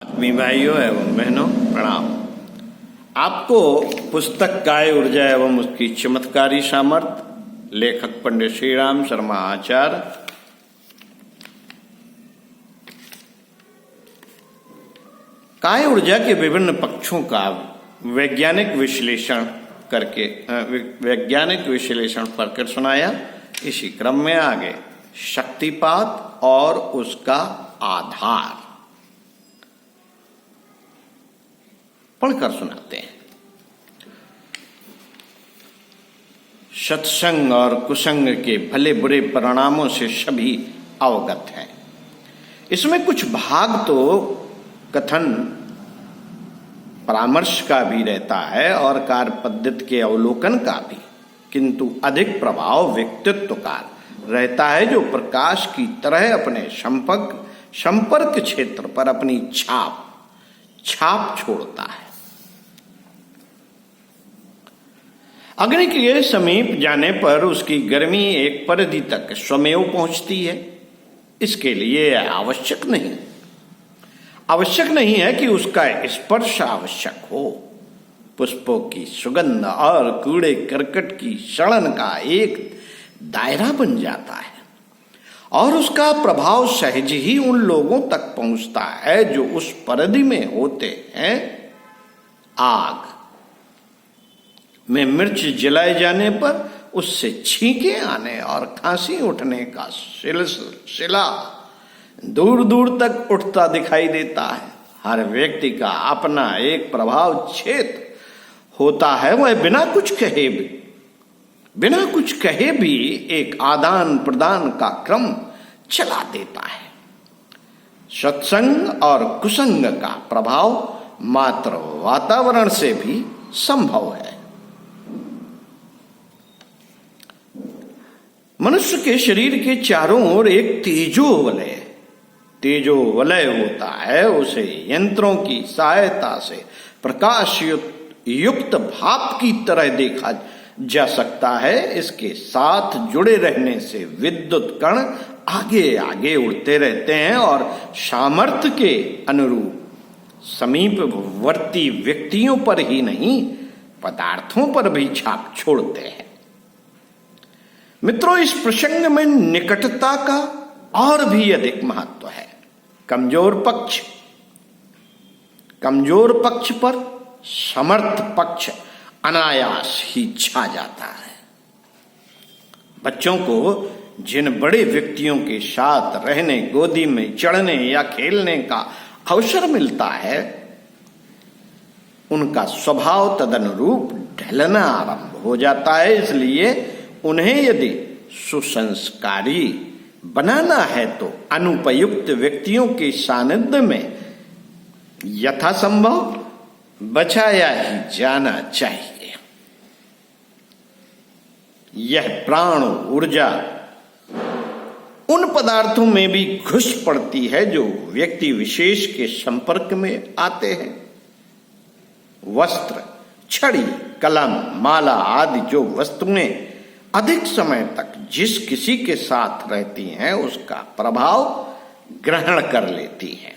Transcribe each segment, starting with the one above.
आत्मीय भाइयों एवं बहनों प्रणाम। आपको पुस्तक काय ऊर्जा एवं उसकी चमत्कारी सामर्थ्य, लेखक पंडित श्री राम शर्मा आचार्य, काय ऊर्जा के विभिन्न पक्षों का वैज्ञानिक विश्लेषण कर सुनाया। इसी क्रम में आगे शक्तिपात और उसका आधार पढ़कर सुनाते हैं। सत्संग और कुसंग के भले बुरे परिणामों से सभी अवगत हैं। इसमें कुछ भाग तो कथन परामर्श का भी रहता है और कार्य पद्धति के अवलोकन का भी, किंतु अधिक प्रभाव व्यक्तित्व का रहता है, जो प्रकाश की तरह अपने संपर्क क्षेत्र पर अपनी छाप छोड़ता है। अग्नि के समीप जाने पर उसकी गर्मी एक परिधि तक स्वमेव पहुंचती है। इसके लिए आवश्यक नहीं है कि उसका स्पर्श आवश्यक हो। पुष्पों की सुगंध और कूड़े करकट की सड़न का एक दायरा बन जाता है और उसका प्रभाव सहज ही उन लोगों तक पहुंचता है जो उस परिधि में होते हैं। आग में मिर्च जलाए जाने पर उससे छींके आने और खांसी उठने का सिलसिला दूर दूर तक उठता दिखाई देता है। हर व्यक्ति का अपना एक प्रभाव क्षेत्र होता है। वह बिना कुछ कहे भी एक आदान प्रदान का क्रम चला देता है। सत्संग और कुसंग का प्रभाव मात्र वातावरण से भी संभव है। मनुष्य के शरीर के चारों ओर एक तेजो वलय होता है। उसे यंत्रों की सहायता से प्रकाश युक्त भाप की तरह देखा जा सकता है। इसके साथ जुड़े रहने से विद्युत कण आगे आगे उड़ते रहते हैं और सामर्थ्य के अनुरूप समीपवर्ती व्यक्तियों पर ही नहीं, पदार्थों पर भी छाप छोड़ते हैं। मित्रों, इस प्रसंग में निकटता का और भी अधिक महत्व है। कमजोर पक्ष पर समर्थ पक्ष अनायास ही छा जाता है। बच्चों को जिन बड़े व्यक्तियों के साथ रहने, गोदी में चढ़ने या खेलने का अवसर मिलता है, उनका स्वभाव तदनुरूप ढलना आरंभ हो जाता है। इसलिए उन्हें यदि सुसंस्कारी बनाना है तो अनुपयुक्त व्यक्तियों के सानिध्य में यथासंभव बचाया ही जाना चाहिए। यह प्राण ऊर्जा उन पदार्थों में भी घुस पड़ती है जो व्यक्ति विशेष के संपर्क में आते हैं। वस्त्र, छड़ी, कलम, माला आदि जो वस्तुएं अधिक समय तक जिस किसी के साथ रहती हैं, उसका प्रभाव ग्रहण कर लेती हैं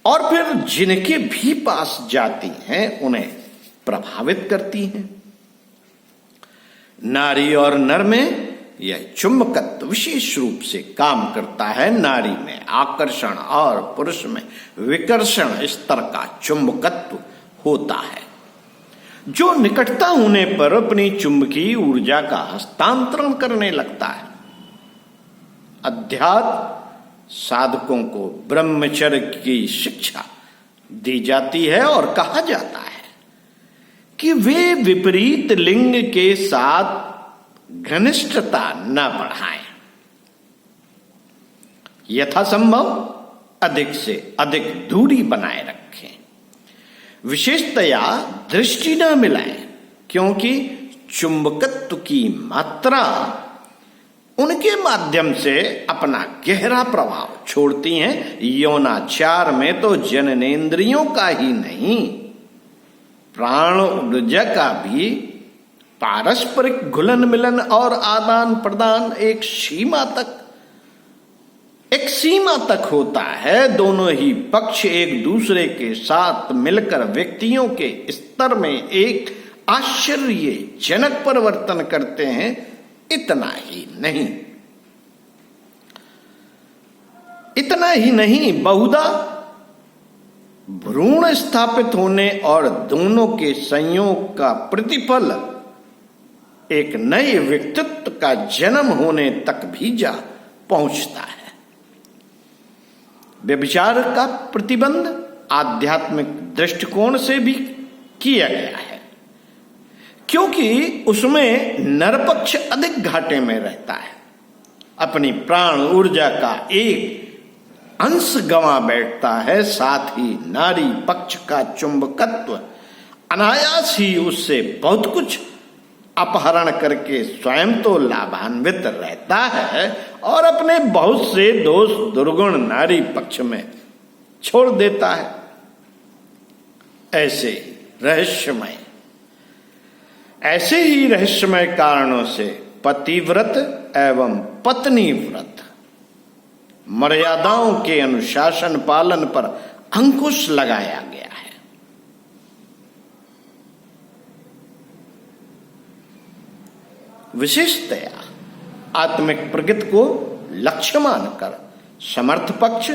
और फिर जिनके भी पास जाती हैं उन्हें प्रभावित करती हैं। नारी और नर में यह चुंबकत्व विशेष रूप से काम करता है। नारी में आकर्षण और पुरुष में विकर्षण स्तर का चुंबकत्व होता है, जो निकटता होने पर अपनी चुंबकीय ऊर्जा का हस्तांतरण करने लगता है। अध्यात्म साधकों को ब्रह्मचर्य की शिक्षा दी जाती है और कहा जाता है कि वे विपरीत लिंग के साथ घनिष्ठता न बढ़ाएं, यथासंभव अधिक से अधिक दूरी बनाए रखें, विशेषतया दृष्टि न मिलाएं, क्योंकि चुंबकत्व की मात्रा उनके माध्यम से अपना गहरा प्रभाव छोड़ती हैं। यौनाचार में तो जननेंद्रियों का ही नहीं, प्राण ऊर्जा का भी पारस्परिक घुलन मिलन और आदान प्रदान एक सीमा तक एक सीमा तक होता है। दोनों ही पक्ष एक दूसरे के साथ मिलकर व्यक्तियों के स्तर में एक आश्चर्यजनक परिवर्तन करते हैं। इतना ही नहीं, बहुधा भ्रूण स्थापित होने और दोनों के संयोग का प्रतिफल एक नए व्यक्तित्व का जन्म होने तक भी जा पहुंचता है। व्यभिचार का प्रतिबंध आध्यात्मिक दृष्टिकोण से भी किया गया है, क्योंकि उसमें नरपक्ष अधिक घाटे में रहता है। अपनी प्राण ऊर्जा का एक अंश गंवा बैठता है, साथ ही नारी पक्ष का चुंबकत्व अनायास ही उससे बहुत कुछ अपहरण करके स्वयं तो लाभान्वित रहता है और अपने बहुत से दोष दुर्गुण नारी पक्ष में छोड़ देता है। ऐसे ही रहस्यमय कारणों से पतिव्रत एवं पत्नी व्रत मर्यादाओं के अनुशासन पालन पर अंकुश लगाया गया है। विशेषतया आत्मिक प्रगति को लक्ष्य मानकर समर्थ पक्ष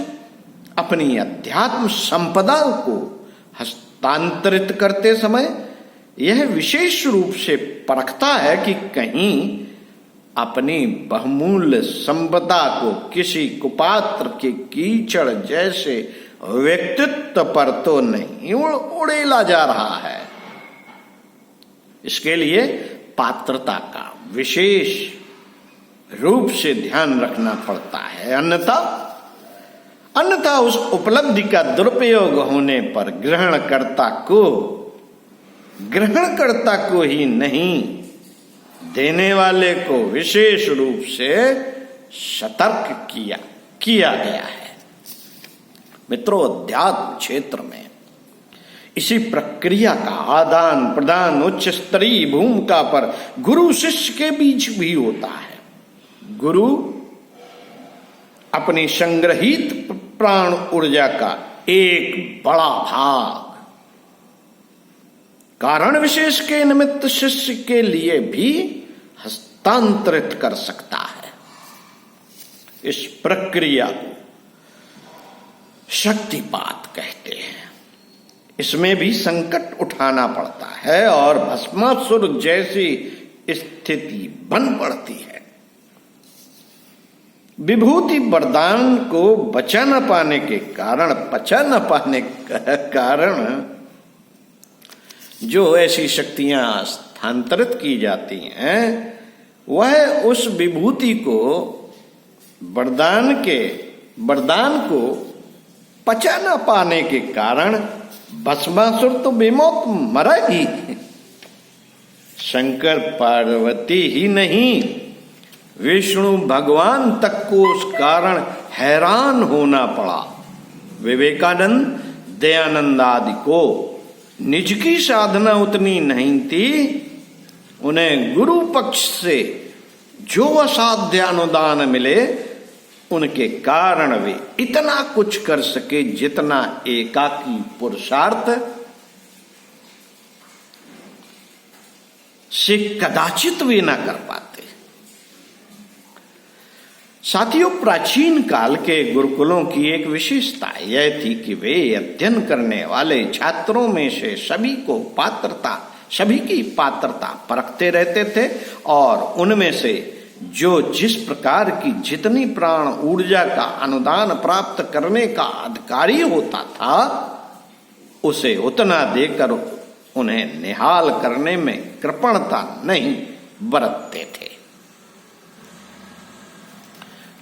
अपनी अध्यात्म संपदा को हस्तांतरित करते समय यह विशेष रूप से परखता है कि कहीं अपनी बहुमूल्य संपदा को किसी कुपात्र के कीचड़ जैसे व्यक्तित्व पर तो नहीं उड़ेला जा रहा है। इसके लिए पात्रता का विशेष रूप से ध्यान रखना पड़ता है, अन्यथा उस उपलब्धि का दुरुपयोग होने पर ग्रहणकर्ता को ही नहीं, देने वाले को विशेष रूप से सतर्क किया गया है। मित्रों, अध्यात्म क्षेत्र में इसी प्रक्रिया का आदान प्रदान उच्च स्तरीय भूमिका पर गुरु शिष्य के बीच भी होता है। गुरु अपनी संग्रहित प्राण ऊर्जा का एक बड़ा भाग कारण विशेष के निमित्त शिष्य के लिए भी हस्तांतरित कर सकता है। इस प्रक्रिया को शक्तिपात कहते हैं। इसमें भी संकट उठाना पड़ता है और भस्मासुर जैसी स्थिति बन पड़ती है। विभूति वरदान को पचा न पाने के कारण जो ऐसी शक्तियां स्थानांतरित की जाती हैं, वह उस विभूति को वरदान को पचा न पाने के कारण भस्मासुर तो बेमौत मरा ही, शंकर पार्वती ही नहीं, विष्णु भगवान तक को उस कारण हैरान होना पड़ा। विवेकानंद, दयानंद आदि को निज की साधना उतनी नहीं थी, उन्हें गुरु पक्ष से जो असाध्य अनुदान मिले उनके कारण वे इतना कुछ कर सके जितना एकाकी पुरुषार्थ से कदाचित वे ना कर पाते। साथियों, प्राचीन काल के गुरुकुलों की एक विशेषता यह थी कि वे अध्ययन करने वाले छात्रों में से सभी की पात्रता परखते रहते थे और उनमें से जो जिस प्रकार की जितनी प्राण ऊर्जा का अनुदान प्राप्त करने का अधिकारी होता था, उसे उतना देकर उन्हें निहाल करने में कृपणता नहीं बरतते थे।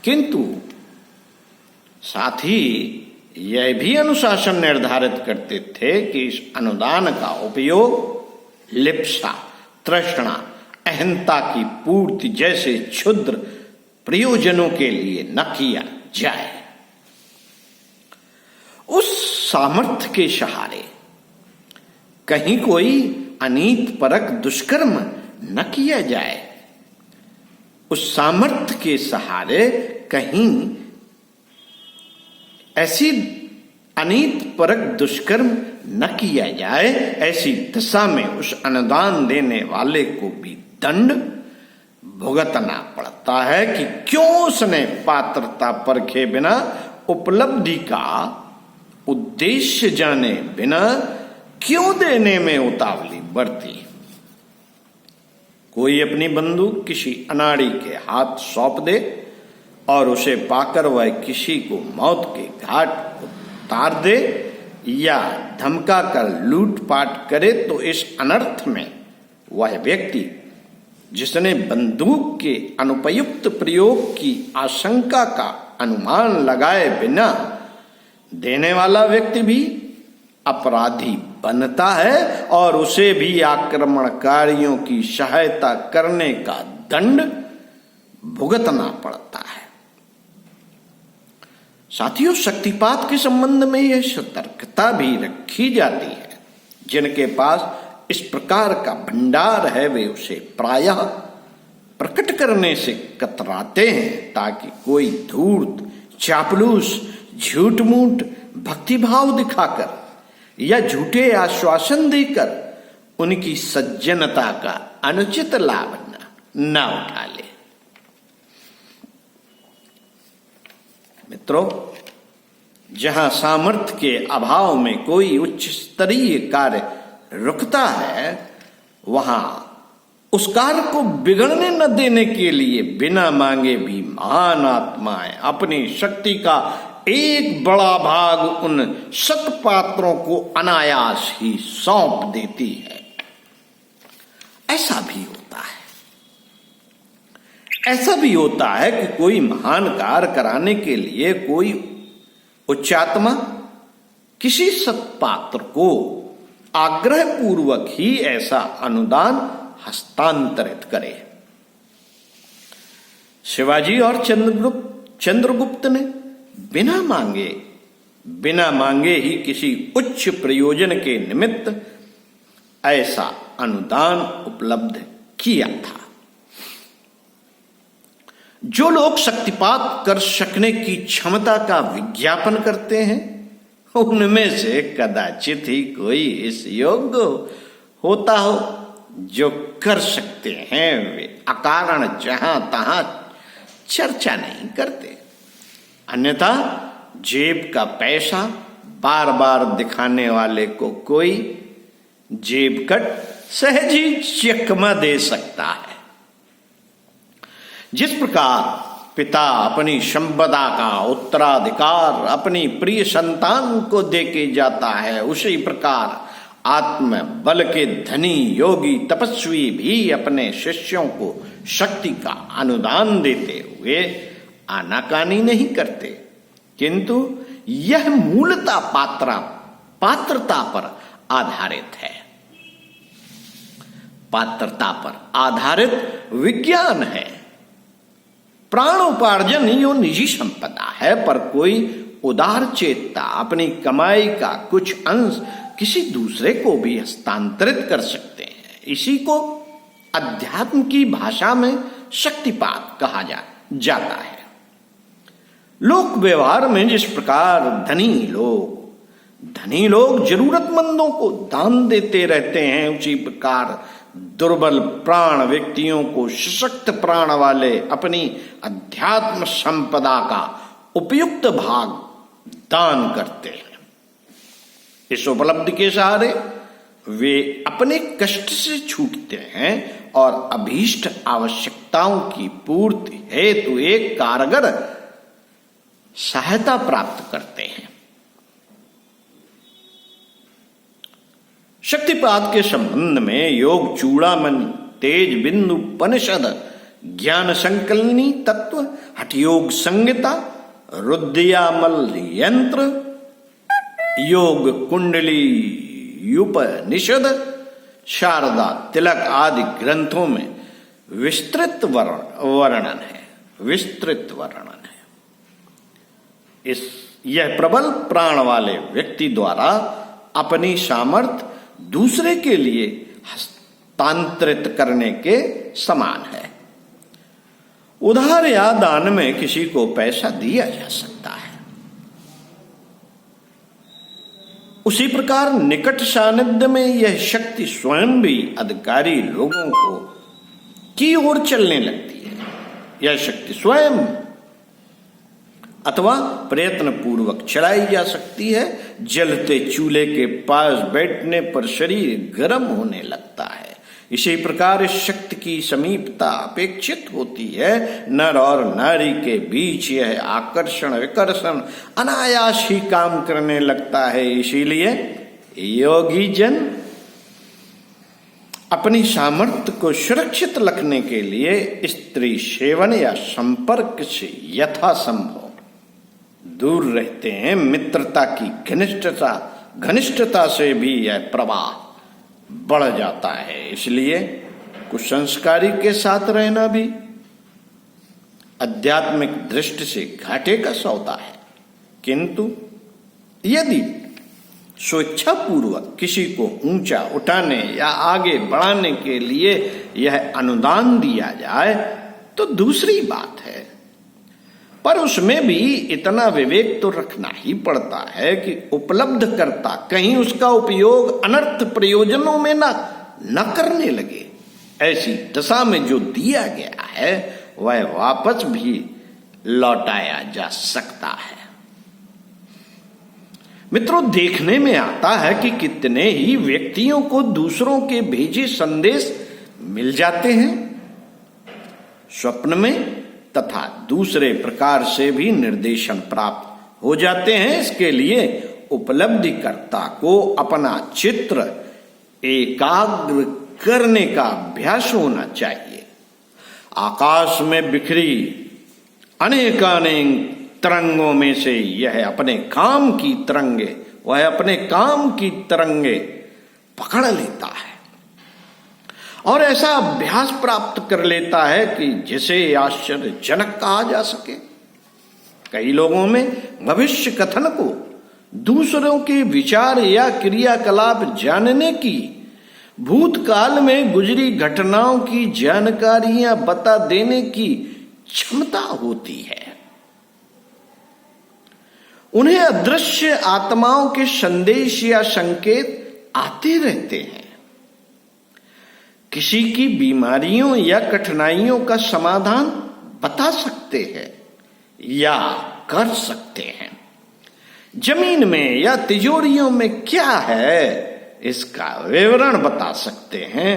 किंतु साथ ही यह भी अनुशासन निर्धारित करते थे कि इस अनुदान का उपयोग लिप्सा, तृष्णा, अहंता की पूर्ति जैसे क्षुद्र प्रयोजनों के लिए न किया जाए। उस सामर्थ्य के सहारे कहीं कोई अनीत परक दुष्कर्म न किया जाए। उस सामर्थ्य के सहारे कहीं ऐसी अनीत परक दुष्कर्म न किया जाए। ऐसी दशा में उस अनुदान देने वाले को भी दंड भुगतना पड़ता है कि क्यों उसने पात्रता परखे बिना उपलब्धि का उद्देश्य जाने बिना क्यों देने में उतावली बरती। कोई अपनी बंदूक किसी अनाड़ी के हाथ सौंप दे और उसे पाकर वह किसी को मौत के घाट उतार दे या धमका कर लूटपाट करे तो इस अनर्थ में वह व्यक्ति जिसने बंदूक के अनुपयुक्त प्रयोग की आशंका का अनुमान लगाए बिना देने वाला व्यक्ति भी अपराधी बनता है और उसे भी आक्रमणकारियों की सहायता करने का दंड भुगतना पड़ता है। साथियों, शक्तिपात के संबंध में यह सतर्कता भी रखी जाती है। जिनके पास इस प्रकार का भंडार है वे उसे प्रायः प्रकट करने से कतराते हैं ताकि कोई धूर्त, चापलूस, झूठ मूठ भक्तिभाव दिखाकर या झूठे आश्वासन देकर उनकी सज्जनता का अनुचित लाभ न उठा ले। मित्रों, जहां सामर्थ्य के अभाव में कोई उच्च स्तरीय कार्य रुकता है वहां उस कार्य को बिगड़ने न देने के लिए बिना मांगे भी महान आत्माएं अपनी शक्ति का एक बड़ा भाग उन सत्पात्रों को अनायास ही सौंप देती है। ऐसा भी होता है कि कोई महान कार्य कराने के लिए कोई उच्चात्मा किसी सत्पात्र को आग्रह पूर्वक ही ऐसा अनुदान हस्तांतरित करे। शिवाजी और चंद्रगुप्त ने बिना मांगे ही किसी उच्च प्रयोजन के निमित्त ऐसा अनुदान उपलब्ध किया था। जो लोग शक्तिपात कर सकने की क्षमता का विज्ञापन करते हैं उनमें से कदाचित ही कोई इस योग्य होता हो जो कर सकते हैं। वे अकारण जहां तहां चर्चा नहीं करते। अन्यथा जेब का पैसा बार बार दिखाने वाले को कोई जेब कट सहज ही चकमा दे सकता है। जिस प्रकार पिता अपनी संपदा का उत्तराधिकार अपनी प्रिय संतान को देके जाता है, उसी प्रकार आत्म बल के धनी योगी तपस्वी भी अपने शिष्यों को शक्ति का अनुदान देते हुए आनाकानी नहीं करते, किंतु यह मूलतः पात्रता पर आधारित है। पात्रता पर आधारित विज्ञान है। प्राण उपार्जन यो निजी संपदा है, पर कोई उदार चेतता अपनी कमाई का कुछ अंश किसी दूसरे को भी हस्तांतरित कर सकते हैं। इसी को अध्यात्म की भाषा में शक्तिपात कहा जाता है। लोक व्यवहार में जिस प्रकार धनी लोग जरूरतमंदों को दान देते रहते हैं, उसी प्रकार दुर्बल प्राण व्यक्तियों को सशक्त प्राण वाले अपनी अध्यात्म संपदा का उपयुक्त भाग दान करते हैं। इस उपलब्धि के सहारे वे अपने कष्ट से छूटते हैं और अभीष्ट आवश्यकताओं की पूर्ति हेतु एक कारगर सहायता प्राप्त करते हैं। शक्तिपात के संबंध में योग चूड़ामणि, तेज बिंदु उपनिषद, ज्ञान संकलनी तत्व, हठयोग संहिता, रुद्रयामल यंत्र, योग कुंडली उपनिषद, शारदा तिलक आदि ग्रंथों में विस्तृत वर्णन है। यह प्रबल प्राण वाले व्यक्ति द्वारा अपनी सामर्थ्य दूसरे के लिए हस्तांतरित करने के समान है। उधार या दान में किसी को पैसा दिया जा सकता है, उसी प्रकार निकट सानिध्य में यह शक्ति स्वयं भी अधिकारी लोगों को की ओर चलने लगती है। यह शक्ति स्वयं अथवा प्रयत्न पूर्वक चलाई जा सकती है। जलते चूल्हे के पास बैठने पर शरीर गर्म होने लगता है। इसी प्रकार इस शक्ति की समीपता अपेक्षित होती है। नर और नारी के बीच यह आकर्षण विकर्षण अनायास ही काम करने लगता है। इसीलिए योगी जन अपनी सामर्थ्य को सुरक्षित रखने के लिए स्त्री सेवन या संपर्क से यथासंभव दूर रहते हैं। मित्रता की घनिष्ठता से भी यह प्रवाह बढ़ जाता है। इसलिए कुसंस्कारी के साथ रहना भी आध्यात्मिक दृष्टि से घाटे का सौदा है। किंतु यदि स्वेच्छा पूर्वक किसी को ऊंचा उठाने या आगे बढ़ाने के लिए यह अनुदान दिया जाए तो दूसरी बात है, पर उसमें भी इतना विवेक तो रखना ही पड़ता है कि उपलब्ध करता कहीं उसका उपयोग अनर्थ प्रयोजनों में न करने लगे। ऐसी दशा में जो दिया गया है वह वापस भी लौटाया जा सकता है। मित्रों, देखने में आता है कि कितने ही व्यक्तियों को दूसरों के भेजे संदेश मिल जाते हैं स्वप्न में, तथा दूसरे प्रकार से भी निर्देशन प्राप्त हो जाते हैं। इसके लिए उपलब्धिकर्ता को अपना चित्र एकाग्र करने का अभ्यास होना चाहिए। आकाश में बिखरी अनेकानेक तरंगों में से यह अपने काम की तरंगे पकड़ लेता है और ऐसा अभ्यास प्राप्त कर लेता है कि जिसे आश्चर्यजनक कहा जा सके। कई लोगों में भविष्य कथन को, दूसरों के विचार या क्रियाकलाप जानने की, भूतकाल में गुजरी घटनाओं की जानकारियां बता देने की क्षमता होती है। उन्हें अदृश्य आत्माओं के संदेश या संकेत आते रहते हैं। किसी की बीमारियों या कठिनाइयों का समाधान बता सकते हैं या कर सकते हैं। जमीन में या तिजोरियों में क्या है इसका विवरण बता सकते हैं।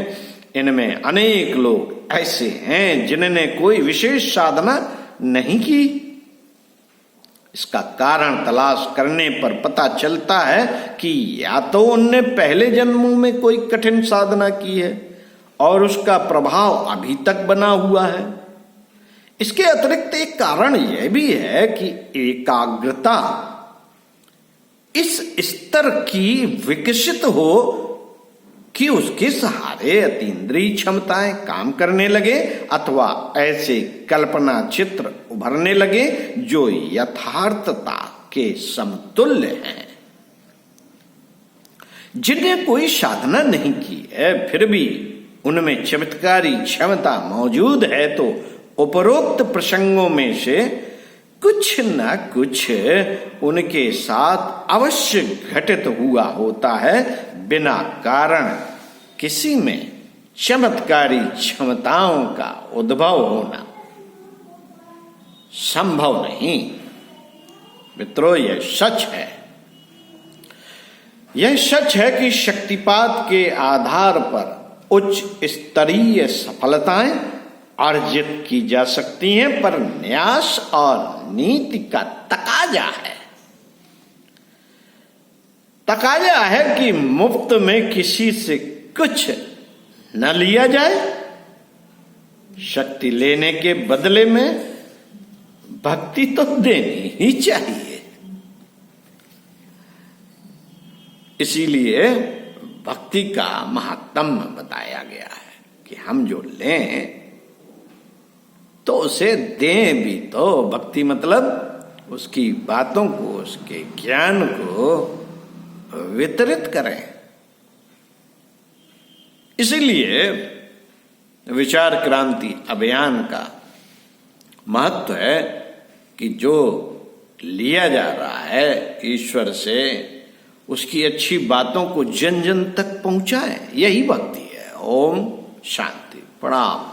इनमें अनेक लोग ऐसे हैं जिन्होंने कोई विशेष साधना नहीं की। इसका कारण तलाश करने पर पता चलता है कि या तो उनने पहले जन्मों में कोई कठिन साधना की है और उसका प्रभाव अभी तक बना हुआ है। इसके अतिरिक्त एक कारण यह भी है कि एकाग्रता इस स्तर की विकसित हो कि उसके सहारे अतीन्द्रिय क्षमताएं काम करने लगे अथवा ऐसे कल्पना चित्र उभरने लगे जो यथार्थता के समतुल्य हैं। जिन्हें कोई साधना नहीं की है फिर भी उनमें चमत्कारी क्षमता मौजूद है, तो उपरोक्त प्रसंगों में से कुछ न कुछ उनके साथ अवश्य घटित हुआ होता है। बिना कारण किसी में चमत्कारी क्षमताओं का उद्भव होना संभव नहीं। मित्रों, यह सच है। यह सच है कि शक्तिपात के आधार पर उच्च स्तरीय सफलताएं अर्जित की जा सकती हैं, पर न्यास और नीति का तकाजा है कि मुफ्त में किसी से कुछ न लिया जाए। शक्ति लेने के बदले में भक्ति तो देनी ही चाहिए। इसीलिए भक्ति का महात्म्य बताया गया है कि हम जो लें तो उसे दें भी तो। भक्ति मतलब उसकी बातों को, उसके ज्ञान को वितरित करें। इसीलिए विचार क्रांति अभियान का महत्व है कि जो लिया जा रहा है ईश्वर से उसकी अच्छी बातों को जन जन तक पहुंचाए, यही भक्ति है। ओम शांति, प्रणाम।